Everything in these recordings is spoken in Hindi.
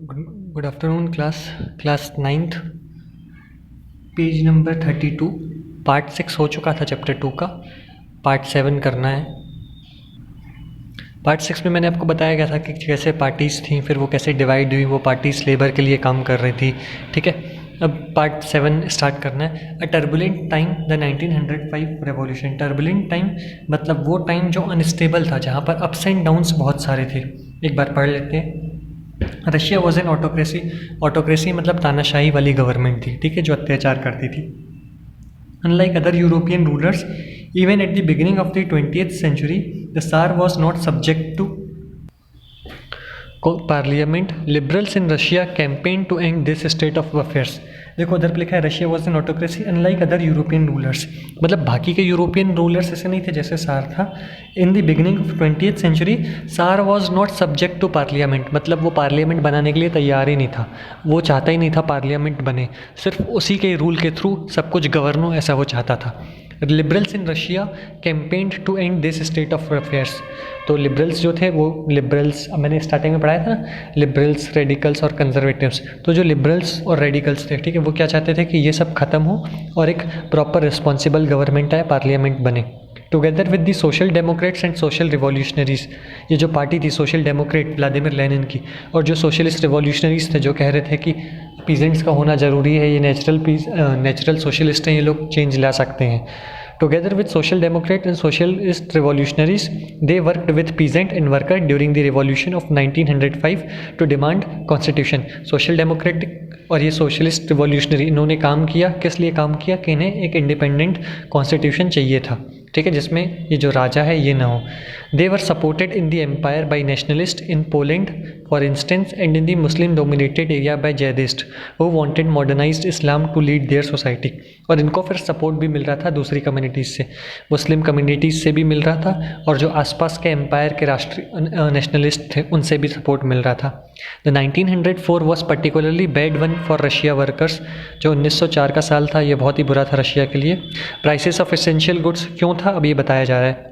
Good afternoon class ninth, page number 32। Part 6 हो चुका था चैप्टर 2 का। पार्ट 7 करना है। पार्ट 6 में मैंने आपको बताया गया था कि कैसे पार्टीज़ थी, फिर वो कैसे डिवाइड हुई, वो पार्टीज़ लेबर के लिए काम कर रही थी। ठीक है, अब पार्ट 7 स्टार्ट करना है। A turbulent time the 1905 revolution. Turbulent time मतलब वो टाइम जो अनस्टेबल था, जहाँ पर अप्स एंड डाउन्स बहुत सारे थे। एक बार पढ़ लेते हैं। Russia was an autocracy. Autocracy मतलब तानाशाही वाली गवर्नमेंट थी, ठीक है, जो अत्याचार करती थी। Unlike other European rulers, even at the beginning of the 20th century, the tsar was not subject to parliament. Liberals in Russia campaign to end this state of affairs. देखो उधर पे लिखा है Russia was an autocracy unlike other European rulers, मतलब बाकी के यूरोपियन रूलर्स ऐसे नहीं थे जैसे सार था। In the beginning of 20th century, tsar was not subject to parliament, मतलब वो पार्लियामेंट बनाने के लिए तैयार ही नहीं था, वो चाहता ही नहीं था पार्लियामेंट बने, सिर्फ उसी के रूल के थ्रू सब कुछ गवर्न हो, ऐसा वो चाहता था। Liberals in Russia campaigned to end this state of affairs. तो लिबरल्स जो थे वो लिबरल्स, अब मैंने स्टार्टिंग में पढ़ाया था ना, लिबरल्स, रेडिकल्स और कंजर्वेटिव्स। तो जो लिबरल्स और रेडिकल्स थे, ठीक है, वो क्या चाहते थे कि ये सब खत्म हो और एक प्रॉपर रिस्पॉन्सिबल गवर्नमेंट आए, पार्लियामेंट बने। Together with the social Democrats and social revolutionaries, ये जो पार्टी थी सोशल डेमोक्रेट व्लादिमीर लेनिन की, और जो सोशलिस्ट रिवॉल्यूशनरीज थे जो कह रहे थे कि पीजेंट्स का होना ज़रूरी है, ये नेचुरल सोशलिस्ट हैं, ये लोग चेंज ला सकते हैं। Together with social democrat and socialist revolutionaries, they worked with peasant and worker during the revolution of 1905 to demand constitution. Social democratic और ये सोशलिस्ट रिवॉल्यूशनरी, इन्होंने काम किया, किस लिए काम किया कि इन्हें एक इंडिपेंडेंट कॉन्स्टिट्यूशन चाहिए था, ठीक है, जिसमें ये जो राजा है ये ना हो। They were supported in the empire by nationalist in Poland for instance and in the Muslim dominated area by Jadidist who wanted modernised Islam to lead their society. और इनको फिर सपोर्ट भी मिल रहा था दूसरी कम्युनिटीज़ से, मुस्लिम कम्युनिटीज़ से भी मिल रहा था, और जो आसपास के एम्पायर के राष्ट्रीय नेशनलिस्ट थे उनसे भी सपोर्ट मिल रहा था। The 1904 was particularly bad one for Russia workers. जो 1904 का साल था ये बहुत ही बुरा था रशिया के लिए। प्राइसेस ऑफ एसेंशियल गुड्स, क्यों था अब ये बताया जा रहा है।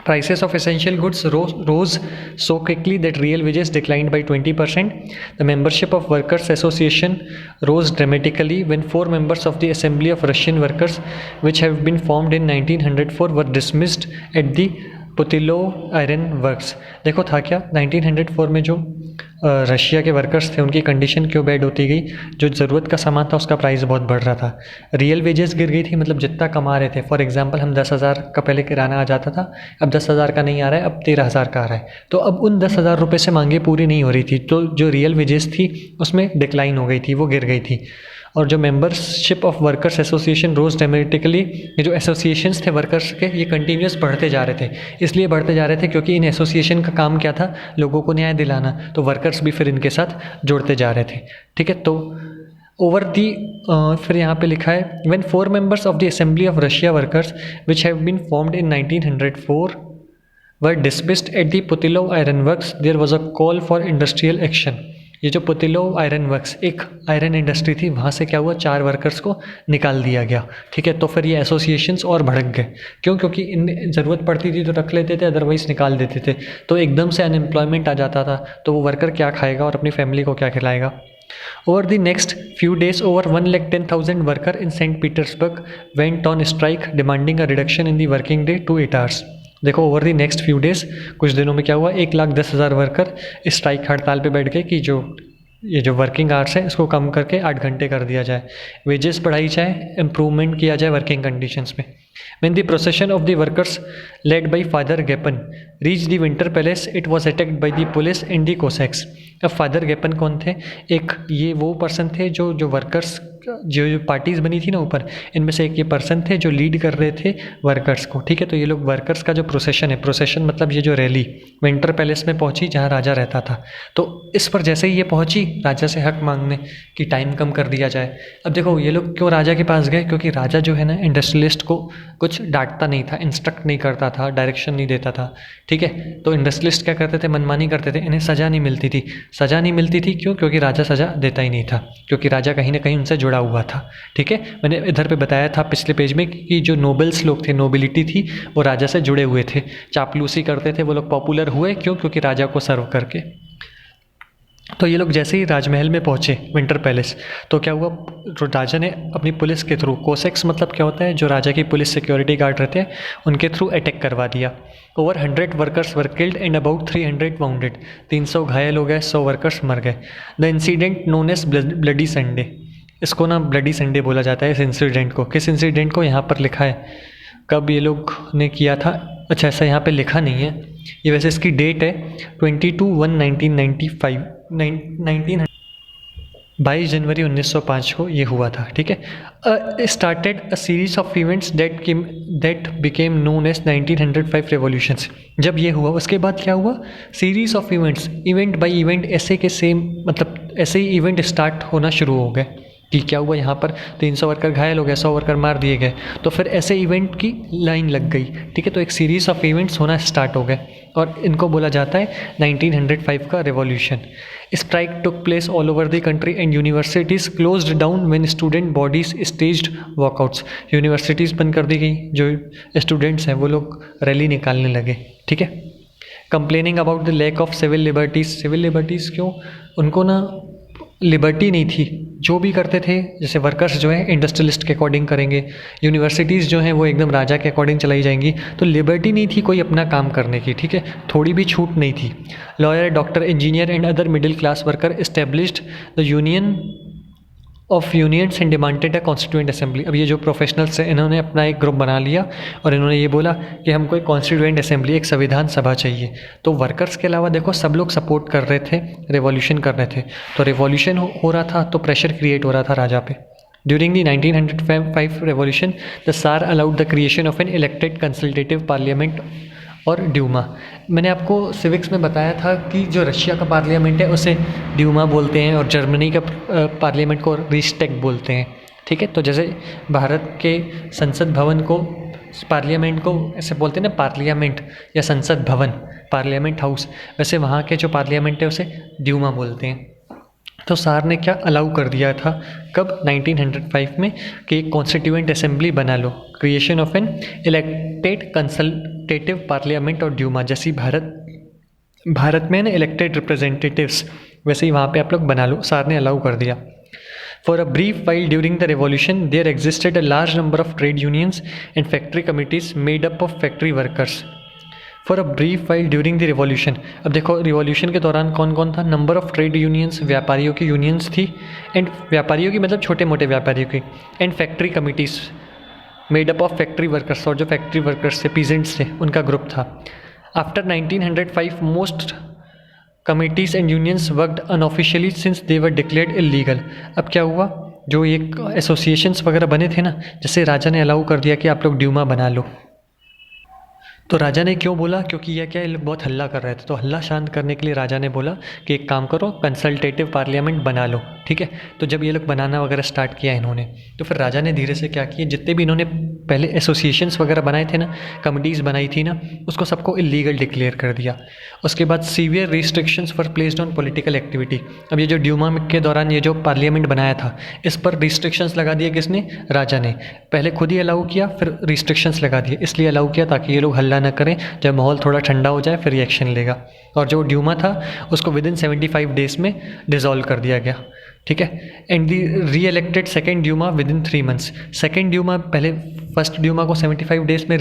Prices of essential goods rose so quickly that real wages declined by 20%. The membership of Workers' Association rose dramatically when 4 members of the Assembly of Russian Workers, which have been formed in 1904, were dismissed at the Putilov iron works. देखो था क्या, 1904 में जो रशिया के वर्कर्स थे उनकी कंडीशन क्यों बैड होती गई, जो ज़रूरत का सामान था उसका प्राइस बहुत बढ़ रहा था, रियल वेजेस गिर गई थी, मतलब जितना कमा रहे थे। फॉर एग्जांपल हम 10,000 का पहले किराना आ जाता था, अब 10,000 का नहीं आ रहा है, अब 13,000 का आ रहा है। तो अब उन 10,000 रुपये से मांगे पूरी नहीं हो रही थी, तो जो रियल वेजेस थी उसमें डिक्लाइन हो गई थी, वो गिर गई थी। और जो membership of workers association rose dramatically, ये जो एसोसिएशंस थे वर्कर्स के ये कंटिन्यूस बढ़ते जा रहे थे। इसलिए बढ़ते जा रहे थे क्योंकि इन एसोसिएशन का काम क्या था, लोगों को न्याय दिलाना, तो वर्कर्स भी फिर इनके साथ जुड़ते जा रहे थे, ठीक है। तो ओवर दी फिर यहाँ पे लिखा है when 4 members of the assembly of Russia workers which have been formed in 1904 were dismissed at the Putilov iron works, there was a call for industrial action. ये जो पुतिलोव आयरन वर्क्स एक आयरन इंडस्ट्री थी, वहाँ से क्या हुआ, 4 वर्कर्स को निकाल दिया गया, ठीक है। तो फिर ये एसोसिएशंस और भड़क गए, क्यों, क्योंकि इन ज़रूरत पड़ती थी तो रख लेते थे, अदरवाइज निकाल देते थे। तो एकदम से अनएम्प्लॉयमेंट आ जाता था, तो वो वर्कर क्या खाएगा और अपनी फैमिली को क्या खिलाएगा। Over the next few days, over 110,000 workers in St. Petersburg went on strike, demanding a reduction in the working day to 8 hours. देखो over the next few days, कुछ दिनों में क्या हुआ, 1,10,000 वर्कर स्ट्राइक हड़ताल पे बैठ गए कि जो ये जो वर्किंग आवर्स है इसको कम करके 8 घंटे कर दिया जाए, वेजेस बढ़ाई जाए, इम्प्रूवमेंट किया जाए वर्किंग कंडीशंस में। When the procession of the workers led by Father Gapon reached the Winter Palace, it was attacked by the police and the Cossacks. अब फादर गेपन कौन थे, एक ये वो पर्सन थे जो वर्कर्स जो पार्टीज़ बनी थी ना ऊपर, इनमें से एक ये पर्सन थे जो लीड कर रहे थे वर्कर्स को, ठीक है। तो ये लोग वर्कर्स का जो प्रोसेशन है, प्रोसेशन मतलब ये जो रैली विंटर पैलेस में पहुंची जहाँ राजा रहता था, तो इस पर जैसे ही ये पहुंची राजा से हक मांगने कि टाइम कम कर दिया जाए। अब देखो ये लोग क्यों राजा के पास गए, क्योंकि राजा जो है ना इंडस्ट्रियलिस्ट को कुछ डांटता नहीं था, इंस्ट्रक्ट नहीं करता था, डायरेक्शन नहीं देता था, ठीक है। तो इंडस्ट्रियलिस्ट क्या करते थे, मनमानी करते थे, इन्हें सज़ा नहीं मिलती थी। सज़ा नहीं मिलती थी क्यों, क्योंकि राजा सज़ा देता ही नहीं था, क्योंकि राजा कहीं ना कहीं उनसे जुड़ा हुआ था, ठीक है। मैंने इधर पे बताया था पिछले पेज में कि जो नोबल्स लोग थे, नोबिलिटी थी, वो राजा से जुड़े हुए थे, चापलूसी करते थे, वो लोग पॉपुलर हुए क्यों, क्योंकि राजा को सर्व करके। तो ये लोग जैसे ही राजमहल में पहुँचे, विंटर पैलेस, तो क्या हुआ, राजा ने अपनी पुलिस के थ्रू, कोसेक्स मतलब क्या होता है, जो राजा की पुलिस सिक्योरिटी गार्ड रहते हैं उनके थ्रू अटैक करवा दिया। Over 100 workers were killed and about 300 wounded. 300 घायल हो गए, 100 वर्कर्स मर गए। The incident known as bloody Sunday, इसको ना ब्लडी संडे बोला जाता है इस इंसिडेंट को। किस इंसिडेंट को, यहाँ पर लिखा है कब ये लोग ने किया था। अच्छा, ऐसा यहाँ पे लिखा नहीं है, ये वैसे इसकी डेट है 22/1/1995, 22 जनवरी 1905 को ये हुआ था। ठीक है, started a series of events that became known as 1905 revolutions. जब ये हुआ उसके बाद क्या हुआ, series of events, event by event ऐसे के सेम, मतलब ऐसे ही इवेंट स्टार्ट होना शुरू हो गए कि क्या हुआ, यहाँ पर 300 वर्कर घायल हो गए, 100 वर्कर मार दिए गए, तो फिर ऐसे इवेंट की लाइन लग गई। ठीक है, तो एक सीरीज ऑफ इवेंट्स होना स्टार्ट हो गए और इनको बोला जाता है 1905 का revolution. Strike took place all over the country and universities closed down when student bodies staged walkouts. Universities बंद कर दी गई, जो स्टूडेंट्स हैं वो लोग रैली निकालने लगे। ठीक है, complaining about the lack of civil liberties. Civil liberties क्यों, उनको ना लिबर्टी नहीं थी, जो भी करते थे, जैसे वर्कर्स जो है इंडस्ट्रियलिस्ट के अकॉर्डिंग करेंगे, यूनिवर्सिटीज़ जो हैं वो एकदम राजा के अकॉर्डिंग चलाई जाएंगी, तो लिबर्टी नहीं थी कोई अपना काम करने की। ठीक है, थोड़ी भी छूट नहीं थी। Lawyer, doctor, engineer and other middle class worker established the union of unions and demanded a constituent assembly. अब ये जो प्रोफेशनल्स हैं इन्होंने अपना एक ग्रुप बना लिया और इन्होंने ये बोला कि हमको एक कॉन्स्टिट्यूएंट असेंबली, एक संविधान सभा चाहिए। तो वर्कर्स के अलावा देखो सब लोग सपोर्ट कर रहे थे, रिवॉल्यूशन कर रहे थे, तो रिवॉल्यूशन हो रहा था तो प्रेशर क्रिएट हो रहा था राजा पे। ड्यूरिंग द 1905 रेवोल्यूशन द सार allowed the creation of an elected consultative parliament और ड्यूमा। मैंने आपको सिविक्स में बताया था कि जो रशिया का पार्लियामेंट है उसे ड्यूमा बोलते हैं और जर्मनी का पार्लियामेंट को रिस्टेक बोलते हैं। ठीक है, तो जैसे भारत के संसद भवन को, पार्लियामेंट को ऐसे बोलते हैं ना, पार्लियामेंट या संसद भवन, पार्लियामेंट हाउस, वैसे वहाँ के जो पार्लियामेंट है उसे ड्यूमा बोलते हैं। तो सार ने क्या अलाउ कर दिया था, कब, 1905 में, कि एक कॉन्स्टिट्यूएंट असेंबली बना लो, creation of an elected consultative parliament और ड्यूमा। जैसी भारत में ना इलेक्टेड रिप्रेजेंटेटिव्स, वैसे ही वहाँ पे आप लोग बना लो, सार ने अलाउ कर दिया। For a brief while during the revolution, there existed a large number of trade unions and factory committees made up of factory workers. For a brief while during the revolution. अब देखो रिवॉल्यूशन के दौरान कौन कौन था, नंबर ऑफ ट्रेड यूनियंस, व्यापारियों की यूनियंस थी, एंड व्यापारियों की मतलब छोटे मोटे व्यापारियों की, and factory committees made up of factory workers, और जो फैक्ट्री वर्कर्स थे, पीजेंट्स थे, उनका ग्रुप था। After 1905 most committees and unions worked unofficially since they were declared illegal. अब क्या हुआ, जो एक एसोसिएशंस वगैरह बने थे ना, जैसे राजा ने अलाउ कर दिया कि आप लोग ड्यूमा बना लो, तो राजा ने क्यों बोला, क्योंकि यह क्या, ये लोग बहुत हल्ला कर रहे थे, तो हल्ला शांत करने के लिए राजा ने बोला कि एक काम करो, कंसल्टेटिव पार्लियामेंट बना लो। ठीक है, तो जब ये लोग बनाना वगैरह स्टार्ट किया इन्होंने, तो फिर राजा ने धीरे से क्या किया, जितने भी इन्होंने पहले एसोसिएशंस वगैरह बनाए थे ना, कमिटीज़ बनाई थी ना, उसको सबको इलीगल डिक्लेयर कर दिया। उसके बाद severe restrictions for placed on political activity. अब ये जो ड्यूमा के दौरान ये जो पार्लियामेंट बनाया था, इस पर रिस्ट्रिक्शंस लगा दिए, किसने, राजा ने। पहले खुद ही अलाउ किया, फिर रिस्ट्रिक्शंस लगा दिए, इसलिए अलाउ किया ताकि ये लोग हल्ला न करें, जब माहौल थोड़ा ठंडा हो जाए फिर रिएक्शन लेगा। और जो ड्यूमा था उसको विदिन 75 डेज में डिसॉल्व कर दिया गया। ठीक है, and they reelected second Duma within 3 months. Second Duma, पहले फर्स्ट ड्यूमा को 75 डेज में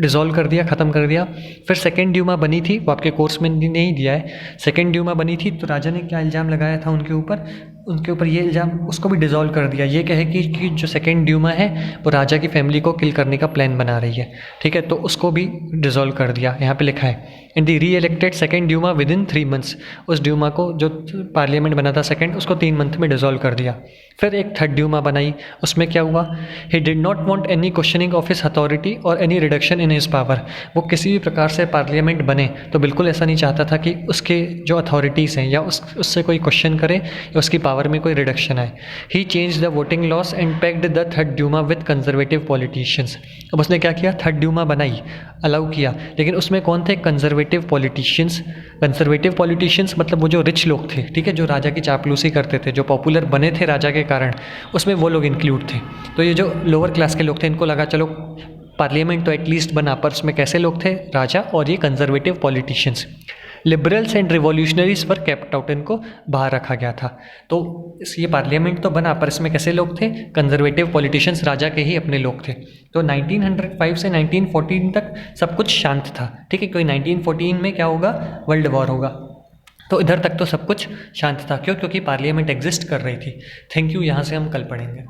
डिसॉल्व कर दिया, ख़त्म कर दिया। फिर सेकेंड ड्यूमा बनी थी, वो आपके कोर्स में नहीं दिया है, सेकेंड ड्यूमा बनी थी, तो राजा ने क्या इल्ज़ाम लगाया था उनके ऊपर ये इल्ज़ाम, उसको भी डिसॉल्व कर दिया। ये कहे कि जो सेकेंड ड्यूमा है वो राजा की फैमिली को किल करने का प्लान बना रही है। ठीक है, तो उसको भी डिसॉल्व कर दिया, यहाँ पे लिखा है। And they reelected second Duma within 3 months. उस ड्यूमा को, जो पार्लियामेंट बना था सेकेंड, उसको 3 मंथ में डिसॉल्व कर दिया। फिर एक थर्ड ड्यूमा बनाई, उसमें क्या हुआ, he did not want any questioning of his authority और any reduction in his power. वो किसी भी प्रकार से पार्लियामेंट बने तो बिल्कुल ऐसा नहीं चाहता था कि उसके जो अथॉरिटीज़ हैं या उससे कोई क्वेश्चन करे या उसकी पावर में कोई रिडक्शन आए। He change the voting laws and packed the third Duma with conservative politicians. अब उसने क्या किया, थर्ड ड्यूमा बनाई, अलाउ किया, लेकिन उसमें कौन थे, कंजर्वेटिव पॉलिटिशियंस। कंजर्वेटिव पॉलिटिशियंस मतलब वो जो रिच लोग थे, ठीक है, जो राजा की चापलूसी करते थे, जो पॉपुलर बने थे राजा के कारण, उसमें वो लोग इंक्लूड थे। तो ये जो लोअर क्लास के लोग थे, इनको लगा चलो पार्लियामेंट तो एटलीस्ट बना, पर उसमें कैसे लोग थे, राजा और ये conservative politicians. Liberals and revolutionaries पर केप्ट आउट, इनको बाहर रखा गया था। तो ये पार्लियामेंट तो बना, पर इसमें कैसे लोग थे? कंजर्वेटिव पॉलिटिशियंस, राजा के ही अपने लोग थे। तो 1905 से 1914 तक सब कुछ शांत था, ठीक है। कोई 1914 में क्या होगा? वर्ल्ड वॉर होगा। तो इधर तक तो सब कुछ शांत था। क्यों? क्योंकि पार्लियामेंट एग्जिस्ट कर रही थी। Thank you. यहाँ से हम कल पढ़ेंगे।